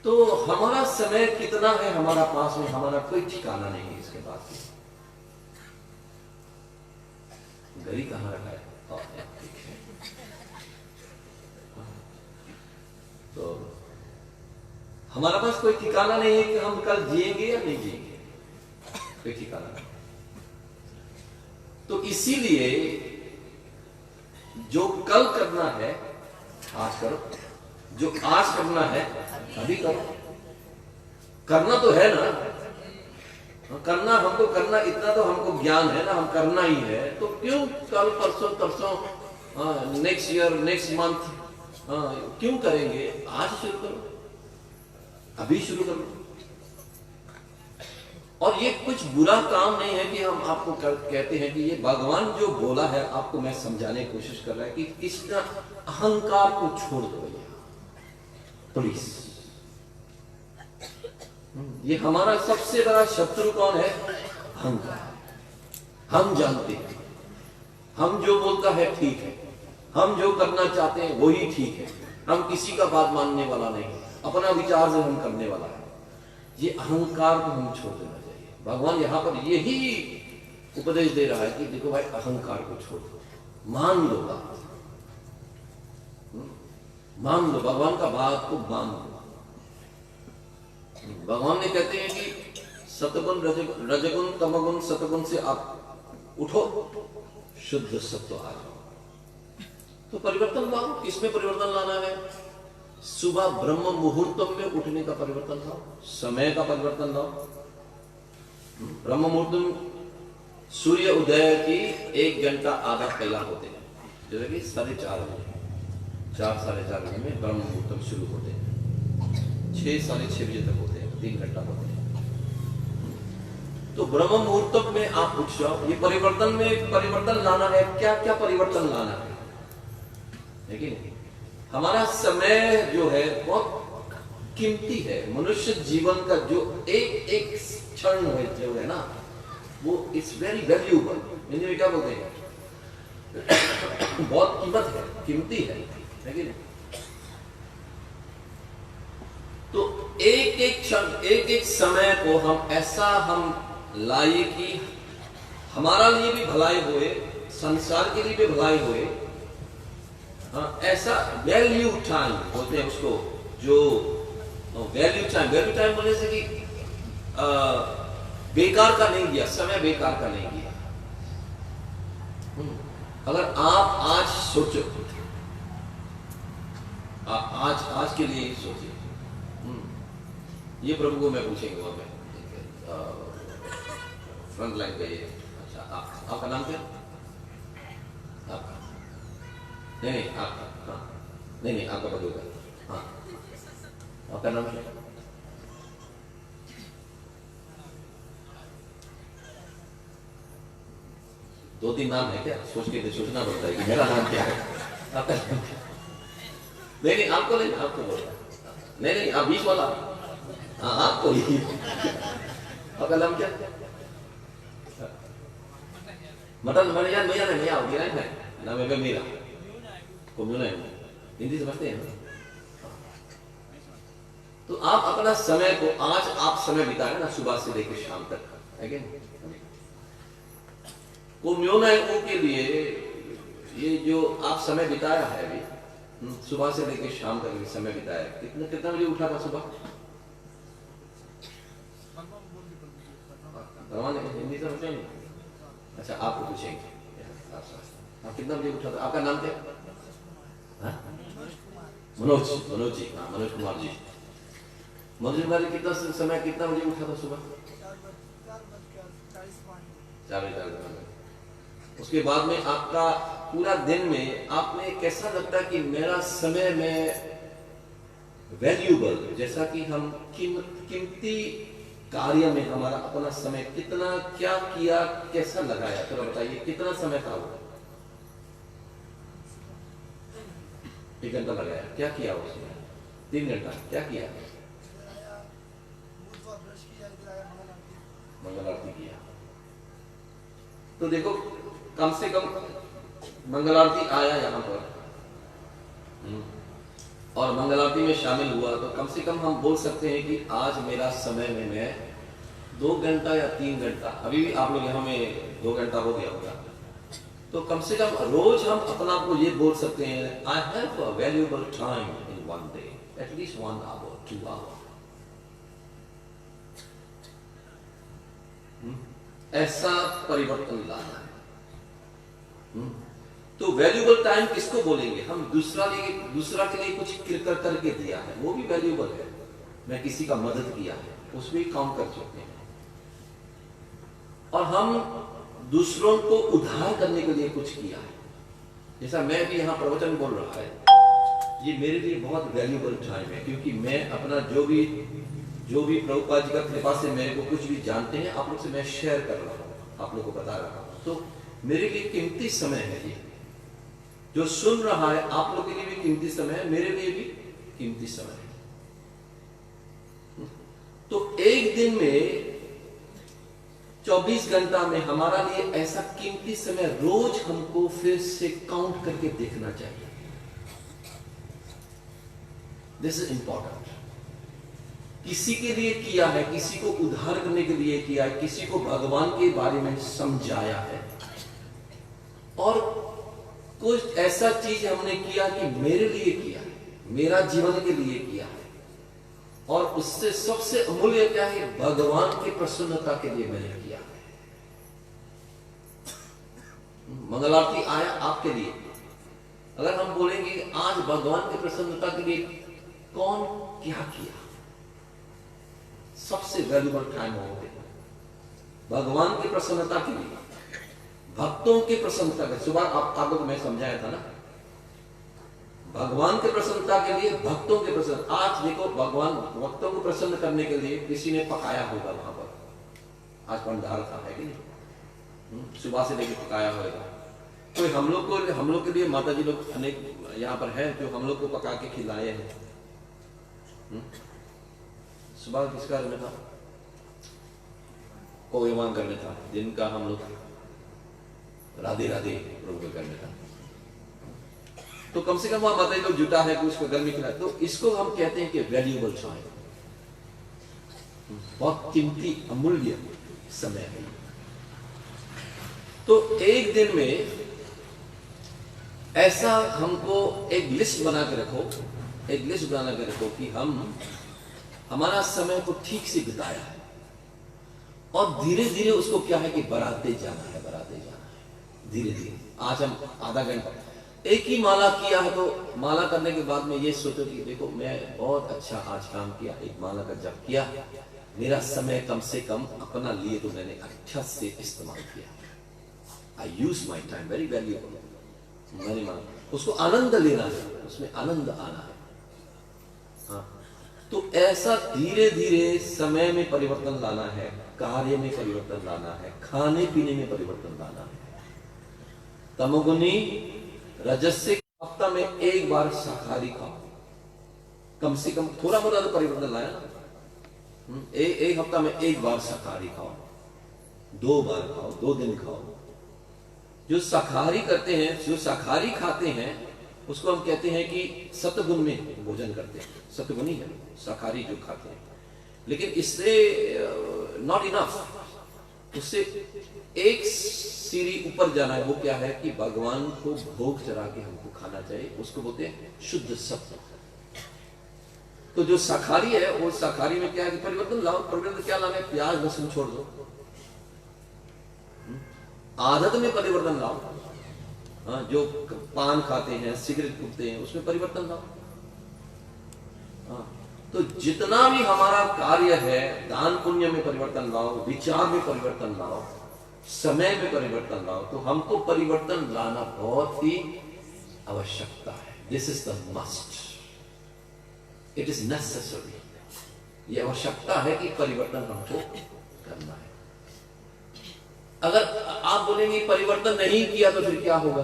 तो हमारा समय कितना है हमारा पास में, हमारा कोई ठिकाना नहीं है। इसके बाद घड़ी कहां रखा है, तो हमारा पास कोई ठिकाना नहीं है कि हम कल जिएंगे या नहीं जिएंगे, कोई ठिकाना नहीं। तो इसीलिए जो कल करना है आज करो, जो आज करना है अभी करो। करना तो है ना, करना हमको, करना इतना तो हमको ज्ञान है ना, हम करना ही है, तो क्यों कल परसों तरसों नेक्स्ट ईयर नेक्स्ट मंथ क्यों करेंगे? आज शुरू करो, अभी शुरू करो। और ये कुछ बुरा काम नहीं है कि हम आपको कहते हैं कि ये भगवान जो बोला है, आपको मैं समझाने की कोशिश कर रहा है कि इसका अहंकार को छोड़ दो भैया प्लीज। ये हमारा सबसे बड़ा शत्रु कौन है? अहंकार। हम जानते हैं, हम जो बोलता है ठीक है, हम जो करना चाहते हैं वही ठीक है, हम किसी का बात मानने वाला नहीं, अपना विचार से हम करने वाला है। ये अहंकार को हम छोड़ देना चाहिए। भगवान यहाँ पर यही उपदेश दे रहा है कि देखो भाई, अहंकार को छोड़ दो, मान लो बात, मान लो भगवान का बात को मान लो। भगवान ने कहते हैं कि सतगुण रजगुण तमगुण सतगुण से आप उठो, शुद्ध सत्व आ जाओ। तो परिवर्तन लाओ। किसमें परिवर्तन लाना है? सुबह ब्रह्म मुहूर्त में उठने का परिवर्तन लाओ, समय का परिवर्तन लाओ। ब्रह्म मुहूर्त में सूर्य उदय की 1 घंटा आधा पहला होते हैं, जैसे कि 4:30 बजे, 4 साढ़े 4 बजे में ब्रह्म मुहूर्त शुरू होते हैं, 6 साढ़े 6 बजे तक होते हैं, 3 घंटा होते हैं। तो ब्रह्म मुहूर्त में आप उठ जाओ। ये परिवर्तन में परिवर्तन लाना है। क्या क्या परिवर्तन लाना है कि नहीं? हमारा समय जो है बहुत कीमती है। मनुष्य जीवन का जो एक एक क्षण जो है ना, वो इट्स वेरी वैल्यूएबल। हिंदी में क्या बोलते हैं? बहुत कीमत है, कीमती है कि नहीं? तो एक एक क्षण, एक एक समय को हम ऐसा हम लाइए कि हमारा लिए भी भलाई होए, संसार के लिए भी भलाई होए। ऐसा वैल्यू टाइम बोलते हैं उसको, जो वैल्यू टाइम बोलने से कि बेकार का नहीं गया, समय बेकार का नहीं गया। अगर आप आज सोचो, आज के लिए सोचिए। ये प्रभु को मैं पूछेंगे वहां में फ्रंट लाइन पे। अच्छा, आपका नाम क्या? आपका नहीं आपका, हाँ नहीं आपका प्रभु का, हाँ आपका नाम क्या? दो तीन नाम है क्या? सोच के सोचना पड़ता है कि मेरा नाम क्या है, आपका नाम क्या? नहीं आपको नहीं, आपको बोलता नहीं आप बीच वाला, हाँ आपको ही। आपका नाम क्या? मटन भैया नहीं आओगी ना, नाम है मेरा को हिंदी समझते हैं। तो आप अपना समय को, आज आप समय बिताए ना सुबह से लेकर शाम तक, है कि को के लिए ये जो आप समय बिताया है अभी, सुबह से लेकर शाम तक समय बिताया, कितना बजे उठा था सुबह? हिंदी समझते हैं? अच्छा, आपको पूछेंगे आप कितना बजे उठा था? आपका नाम क्या? मनोज जी, हाँ मनोज कुमार जी। मनोज कुमार जी कितना समय, कितना बजे उठा था सुबह? 4 बजे। उसके बाद में आपका पूरा दिन में आपने कैसा लगता है कि मेरा समय में वैल्यूएबल, जैसा कि हम कीमती कार्य में हमारा अपना समय कितना, क्या किया, कैसा लगाया? तो बताइए कितना समय था वो? 1 घंटा लगाया, क्या किया उसमें? 3 घंटा क्या किया? मंगल आरती किया। तो देखो, कम से कम मंगल आरती आया यहाँ पर और मंगल आरती में शामिल हुआ, तो कम से कम हम बोल सकते हैं कि आज मेरा समय में मैं 2 घंटा या 3 घंटा, अभी भी आप लोग यहाँ में 2 घंटा हो गया होगा, तो कम से कम रोज हम अपना को ये बोल सकते हैं, I have a valuable time in one day, at least 1 hour 2 hour. ऐसा परिवर्तन लाना है। तो वैल्यूएबल टाइम किसको बोलेंगे? हम दूसरा के लिए कुछ करके दिया है, वो भी वैल्यूएबल है। मैं किसी का मदद किया है, उसमें भी काउंट कर सकते हैं। और हम दूसरों को उद्धार करने के लिए कुछ किया है, जैसा मैं भी यहाँ प्रवचन बोल रहा है, ये मेरे लिए बहुत वैल्यूएबल टाइम है, क्योंकि मैं अपना जो भी प्रभुपाद जी का कृपा से मेरे को कुछ भी जानते हैं, आप लोग से मैं शेयर कर रहा हूँ, आप लोग को बता रहा हूँ। तो मेरे लिए कीमती समय है ये, जो सुन रहा है आप लोग के लिए भी कीमती समय है, मेरे लिए भी कीमती समय है। तो एक दिन में 24 घंटा में हमारा लिए ऐसा कीमती समय रोज हमको फिर से काउंट करके देखना चाहिए। This is important. किसी के लिए किया है, किसी को उद्धार करने के लिए किया है, किसी को भगवान के बारे में समझाया है, और कुछ ऐसा चीज हमने किया कि मेरे लिए किया है, मेरा जीवन के लिए किया है, और उससे सबसे अमूल्य क्या है? भगवान की प्रसन्नता के लिए मैंने किया है। मंगल आरती आया आपके लिए, अगर हम बोलेंगे आज भगवान की प्रसन्नता के लिए कौन क्या किया, सबसे वैल्यूबल टाइम होते हैं भगवान की प्रसन्नता के लिए, भक्तों की प्रसन्नता के। सुबह आप लोग मैं समझाया था ना, भगवान की प्रसन्नता के लिए, भक्तों के प्रसन्न। आज देखो, भगवान भक्तों को प्रसन्न करने के लिए किसी ने पकाया होगा वहां पर, आज भंडार था, है कि नहीं? सुबह से लेकर पकाया होगा। तो हम लोग के लिए माता जी लोग अनेक यहाँ पर है जो हम लोग को पका के खिलाए हैं। सुबह किसका घर में था? कोयवान घर में था, जिनका हम लोग राधे राधे प्रभु के घर में था। तो कम से कम वहां माता जी लोग जुटा है कि उसको घर में खिलाए। तो इसको हम कहते हैं कि वैल्यूएबल टाइम, बहुत कीमती अमूल्य समय है। तो एक दिन में ऐसा हमको एक लिस्ट बना के रखो कि हम हमारा समय को ठीक से बिताया है, और धीरे धीरे उसको क्या है कि बढ़ाते जाना है धीरे धीरे। आज हम आधा घंटा एक ही माला किया है, तो माला करने के बाद में ये सोचो कि देखो मैं बहुत अच्छा आज काम किया, एक माला का जप किया, मेरा समय कम से कम अपना लिए तो मैंने अच्छा से इस्तेमाल किया। I use my time very valuable. मैंने माना उसको आनंद लेना है, उसमें आनंद आना है। हाँ, तो ऐसा धीरे धीरे समय में परिवर्तन लाना है, कार्य में परिवर्तन लाना है, खाने पीने में परिवर्तन लाना है। तमोगुनी रजस्यिक हफ्ता में एक बार शाकाहारी खाओ, कम से कम थोड़ा मोटा तो परिवर्तन लाया ना। एक हफ्ता में एक बार शाकाहारी खाओ, 2 बार खाओ, 2 दिन खाओ। जो शाकाहारी करते हैं, जो शाकाहारी खाते हैं, उसको हम कहते हैं कि सत्वगुण में भोजन करते हैं, सत्वगुणी है शाकाहारी जो खाते हैं। लेकिन इससे नॉट इनफ, उससे एक सीढ़ी ऊपर जाना है। वो क्या है कि भगवान को भोग चढ़ा के हमको खाना चाहिए, उसको बोलते हैं शुद्ध सत्व। तो जो शाकाहारी है, वो शाकाहारी में क्या है कि परिवर्तन लाओ। परिवर्तन क्या लाना है? प्याज लहसुन छोड़ दो, आदत में परिवर्तन लाओ। हाँ, जो पान खाते हैं, सिगरेट पीते हैं, उसमें परिवर्तन लाओ। हाँ, तो जितना भी हमारा कार्य है, दान पुण्य में परिवर्तन लाओ, विचार में परिवर्तन लाओ, समय में परिवर्तन लाओ। तो हमको परिवर्तन लाना बहुत ही आवश्यकता है। This is the must, it is necessary. ये आवश्यकता है कि परिवर्तन हमको करना है। अगर आप बोलेंगे परिवर्तन नहीं किया तो फिर क्या होगा?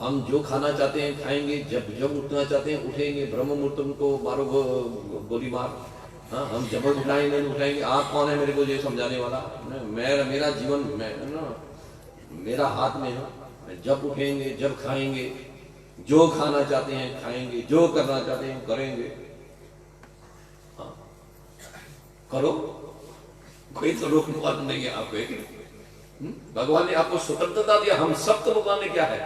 हम जो खाना चाहते हैं खाएंगे, जब उठना चाहते हैं उठेंगे, ब्रह्म मुहूर्त को मारो गोली मार। हाँ, हम जब उठाएंगे उठाएंगे। आप कौन है मेरे को ये समझाने वाला? मेरा जीवन मेरा हाथ में है। जब उठेंगे, जब खाएंगे, जो खाना चाहते हैं खाएंगे, जो करना चाहते हैं करेंगे। हाँ, करो, कोई तो रोकने वाला नहीं है आपको। भगवान ने आपको स्वतंत्रता दिया। हम सबको भगवान ने क्या है?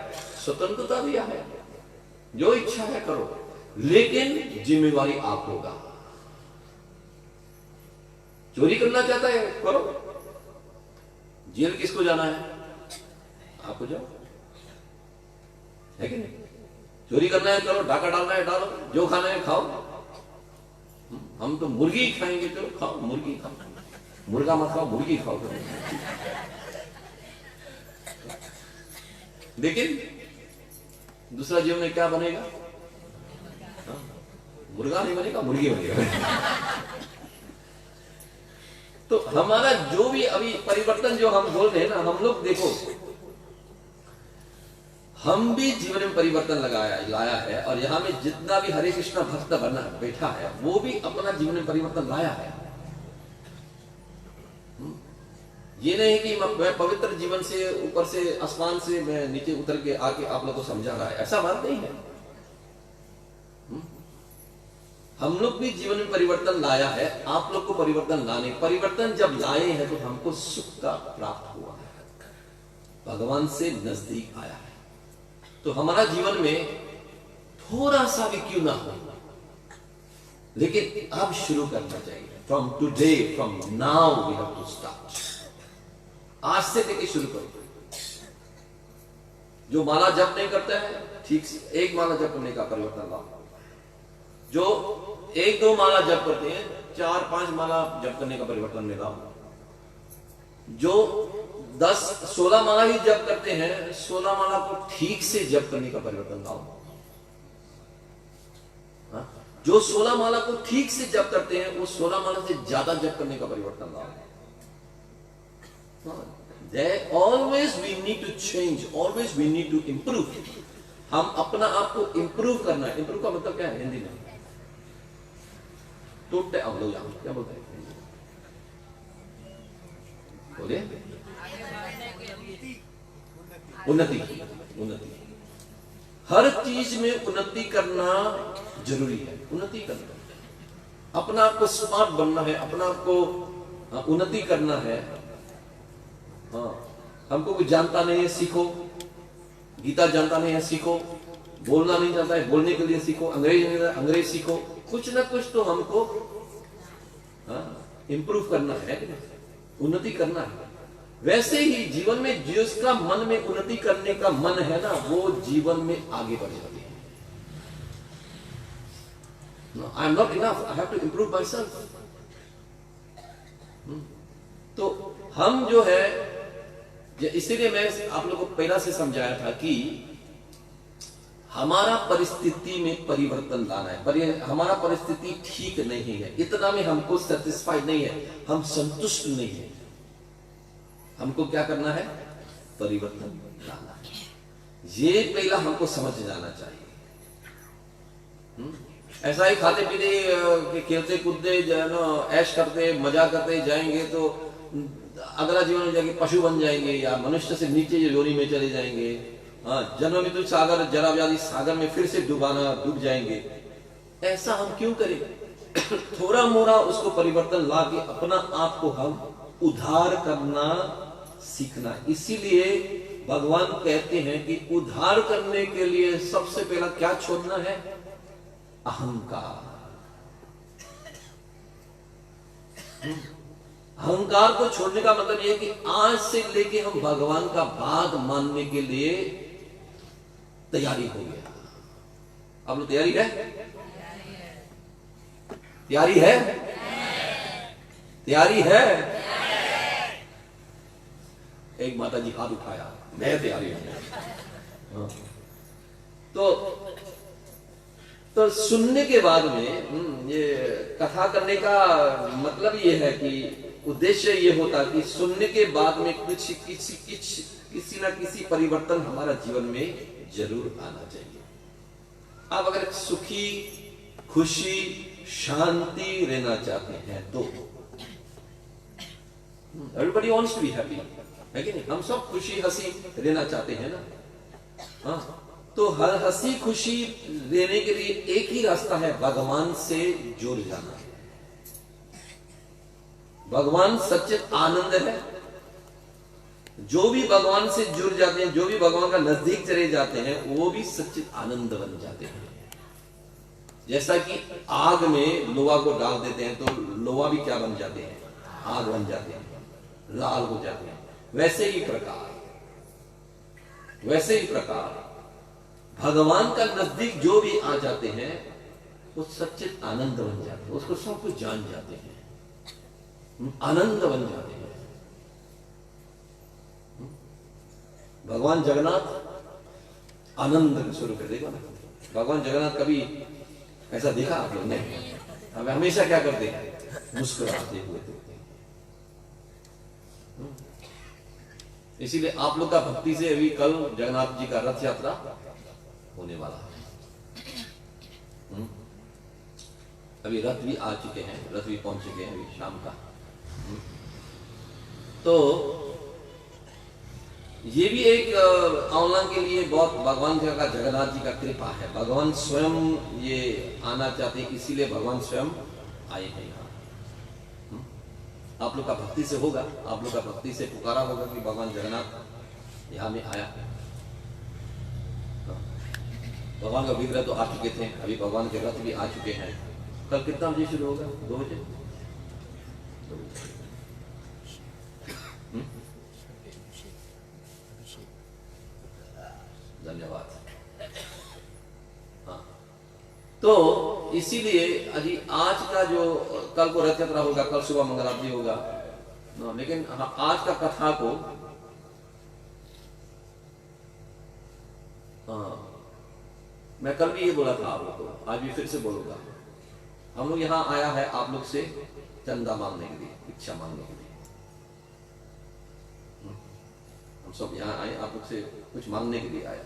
स्वतंत्रता दिया है। जो इच्छा है करो, लेकिन जिम्मेवारी आप होगा। चोरी करना चाहता है करो, जेल किसको जाना है? आपको जाओ, है कि नहीं? चोरी करना है करो, डाका डालना है डालो, जो खाना है खाओ। हम तो मुर्गी खाएंगे, चलो खाओ मुर्गी खाओ, मुर्गा मत खाओ, मुर्गी खाओ। लेकिन दूसरा जीवन में क्या बनेगा? मुर्गा नहीं बनेगा, मुर्गी बनेगा। तो हमारा जो भी अभी परिवर्तन जो हम बोल रहे हैं ना, हम लोग देखो, हम भी जीवन में परिवर्तन लाया है, और यहां में जितना भी हरे कृष्णा भक्त बना बैठा है वो भी अपना जीवन में परिवर्तन लाया है। ये नहीं कि मैं पवित्र जीवन से ऊपर से आसमान से मैं नीचे उतर के आके आप लोग को समझा रहा है, ऐसा बात नहीं है। हम लोग भी जीवन में परिवर्तन लाया है, आप लोग को परिवर्तन जब लाए हैं तो हमको सुख का प्राप्त हुआ है, भगवान से नजदीक आया है। तो हमारा जीवन में थोड़ा सा भी क्यों ना हो, लेकिन अब शुरू करना चाहिए। From today, from now we have to start. आज से लेके शुरू करो। जो माला जप नहीं करता है, ठीक से एक माला जप करने का परिवर्तन लाओ। जो 1-2 माला जप करते हैं, 4-5 माला जप करने का परिवर्तन में लाओ। जो 10-16 माला ही जप करते हैं, 16 माला को ठीक से जप करने का परिवर्तन लाओ। जो 16 माला को ठीक से जप करते हैं, वो 16 माला से ज्यादा जप करने का परिवर्तन लाओ। Always we need to change, always we need to improve. हम अपना आप को इंप्रूव करना है। इंप्रूव का मतलब क्या है हिंदी में? टूटते अवलो जाओ, क्या बोलते हैं? बोलिए। उन्नति। हर चीज में उन्नति करना जरूरी है। उन्नति करना, अपना आप को स्मार्ट बनना है, अपना आप को उन्नति करना है। हाँ, हमको कुछ जानता नहीं है, सीखो। गीता जानता नहीं है, सीखो। बोलना नहीं जानता है, बोलने के लिए सीखो। अंग्रेज नहीं जानता, अंग्रेज सीखो। कुछ ना कुछ तो हमको इंप्रूव करना है, उन्नति करना है। वैसे ही जीवन में जिसका मन में उन्नति करने का मन है ना, वो जीवन में आगे बढ़ जाती है। I am not enough, I have to improve my self. तो हम जो है, इसीलिए मैं आप लोगों को पहला से समझाया था कि हमारा परिस्थिति में परिवर्तन लाना है। हमारा परिस्थिति ठीक नहीं है, इतना में हमको सेटिस्फाइड नहीं है, हम संतुष्ट नहीं है। हमको क्या करना है? परिवर्तन लाना है। ये पहला हमको समझ जाना चाहिए। ऐसा ही खाते पीते खेलते कूदते ऐश करते मजा करते जाएंगे तो अगला जीवन में जाके पशु बन जाएंगे, या मनुष्य से नीचे योनि में चले जाएंगे। हाँ, जन्म मृत्यु सागर, जरा व्याधि सागर में फिर से डूब जाएंगे। ऐसा हम क्यों करें? थोड़ा मोड़ा उसको परिवर्तन ला के अपना आप को हम उद्धार करना सीखना। इसीलिए भगवान कहते हैं कि उद्धार करने के लिए सबसे पहला क्या छोड़ना है? अहंकार। अहंकार को छोड़ने का मतलब यह है कि आज से लेके हम भगवान का बात मानने के लिए तैयारी हो गया। आप लोग तैयारी है? तैयारी है? तैयारी है? एक माता जी हाथ उठाया, मैं तैयारी हूं। तो सुनने के बाद में ये कथा करने का मतलब ये है कि उद्देश्य ये होता कि सुनने के बाद में किसी ना किसी परिवर्तन हमारा जीवन में जरूर आना चाहिए। आप अगर सुखी, खुशी, शांति रहना चाहते हैं तो everybody wants to be happy, है कि नहीं? हम सब खुशी हंसी रहना चाहते हैं ना। हाँ, तो हर हंसी खुशी लेने के लिए एक ही रास्ता है, भगवान से जुड़ जाना। भगवान सच्चित आनंद है। जो भी भगवान से जुड़ जाते हैं, जो भी भगवान का नजदीक चले जाते हैं, वो भी सच्चित आनंद बन जाते हैं। जैसा कि आग में लोहा को डाल देते हैं तो लोहा भी क्या बन जाते हैं? आग बन जाते हैं, लाल हो जाते हैं। वैसे ही प्रकार वैसे ही प्रकार भगवान का नजदीक जो भी आ जाते हैं वो सच्चित आनंद बन जाते हैं, उसको सब कुछ जान जाते हैं, आनंद बन जाते हैं। भगवान जगन्नाथ आनंद शुरू कर देगा ना। भगवान जगन्नाथ कभी ऐसा देखा आप लोग? नहीं। हमें हमेशा क्या करते हैं? मुस्कुराते हुए देखते हैं। इसीलिए आप लोग का भक्ति से अभी कल जगन्नाथ जी का रथ यात्रा होने वाला है। अभी रथ भी आ चुके हैं, रथ भी पहुंच चुके हैं अभी शाम का। तो ये भी एक ऑनलाइन के लिए बहुत भगवान का जगन्नाथ जी का कृपा है। भगवान स्वयं ये आना चाहते हैं, इसीलिए भगवान स्वयं आए हैं यहाँ। आप लोग का भक्ति से होगा, आप लोग का भक्ति से पुकारा होगा कि भगवान जगन्नाथ यहाँ में आया। भगवान का विग्रह तो आ चुके थे, अभी भगवान के रथ भी आ चुके हैं। कल कितना बजे शुरू होगा? 2 बजे। धन्यवाद। हाँ, तो इसीलिए अजी आज का जो कल को रथ यात्रा होगा, कल सुबह मंगल आरती होगा, लेकिन आज का कथा को मैं कल भी ये बोला था आप लोग को, आज भी फिर से बोलूंगा। हम लोग यहाँ आया है आप लोग से चंदा मांगने के लिए, इच्छा मांगने के लिए। हम सब यहाँ आए आप लोग से कुछ मांगने के लिए आया,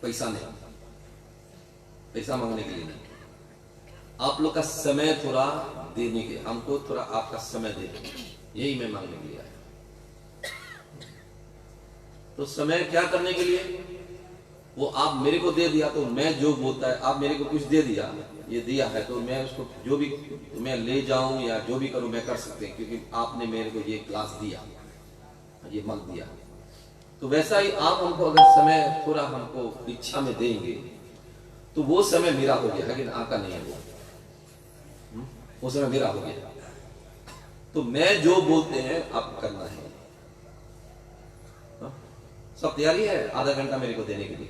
पैसा नहीं, पैसा मांगने के लिए नहीं। आप लोग का समय थोड़ा देने के, हमको थोड़ा आपका समय दे, यही मैं मांगने के लिए आया। तो समय क्या करने के लिए? वो आप मेरे को दे दिया तो मैं जो बोलता है, आप मेरे को कुछ दे दिया, ये दिया है तो मैं उसको जो भी मैं ले जाऊं या जो भी करूं मैं कर सकते हैं, क्योंकि आपने मेरे को ये क्लास दिया, ये मग दिया। तो वैसा ही आप हमको अगर समय थोड़ा हमको इच्छा में देंगे तो वो समय मेरा हो गया, लेकिन आपका नहीं है वो समय मेरा हो गया। तो मैं जो बोलते हैं आपको करना है। सब तैयारी है आधा घंटा मेरे को देने के लिए?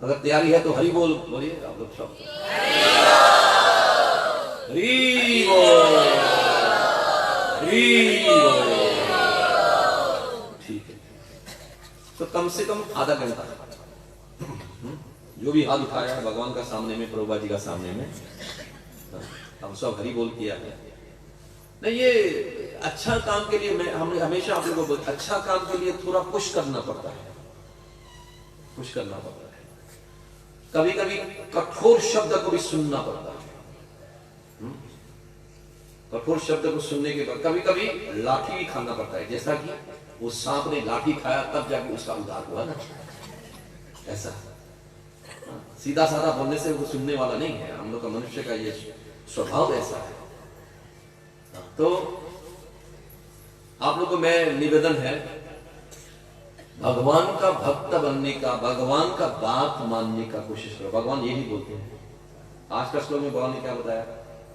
अगर तैयारी है तो हरि बोल बोलिए आप लोग सब। हरि बोल, हरि बोल। ठीक है, तो कम से कम आधा घंटा जो भी हाथ उठाया है भगवान का सामने में, प्रभुपा जी का सामने में, हम सब हरि बोल किया है। नहीं, ये अच्छा काम के लिए मैं हमने हमेशा आप लोगों को अच्छा काम के लिए थोड़ा पुश करना पड़ता है, पुश करना पड़ता है। कभी कभी कठोर शब्द को भी सुनना पड़ता है। कठोर शब्द को सुनने के बाद कभी कभी लाठी भी खाना पड़ता है, जैसा कि वो सांप ने लाठी खाया तब जाके उसका उद्धार हुआ ना, ऐसा। सीधा साधा बोलने से वो सुनने वाला नहीं है। हम लोग का मनुष्य का ये स्वभाव ऐसा है। तो आप लोग को मैं निवेदन है, भगवान का भक्त बनने का, भगवान का बात मानने का कोशिश करो। भगवान यही बोलते हैं। आज का श्लोक में भगवान ने क्या बताया?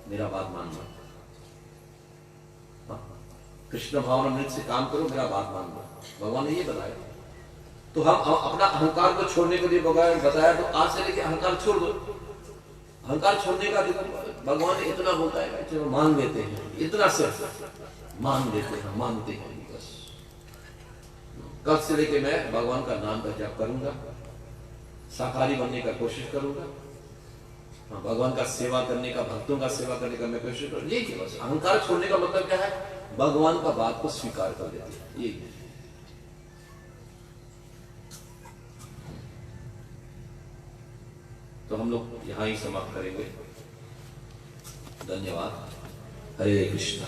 मेरा बात मानना, कृष्ण भावना मृत से काम करो, मेरा बात मानना, भगवान ने ये बताया। तो हम अपना अहंकार को छोड़ने के लिए बताया, तो आज से लेके अहंकार छोड़ दो। अहंकार छोड़ने का भगवान ने इतना बोलता है, चलो मान लेते हैं, इतना सिर्फ मान लेते हैं, मानते हैं बस। कल से लेके मैं भगवान का नाम का जाप करूंगा, शाकाहारी बनने का कोशिश करूंगा, भगवान का सेवा करने का, भक्तों का सेवा करने का मैं कोशिश करूंगा। यही बस। अहंकार छोड़ने का मतलब क्या है? भगवान का बात को स्वीकार कर लेते हैं, यही। तो हम लोग यहां ही समाप्त करेंगे। धन्यवाद। हरे कृष्णा।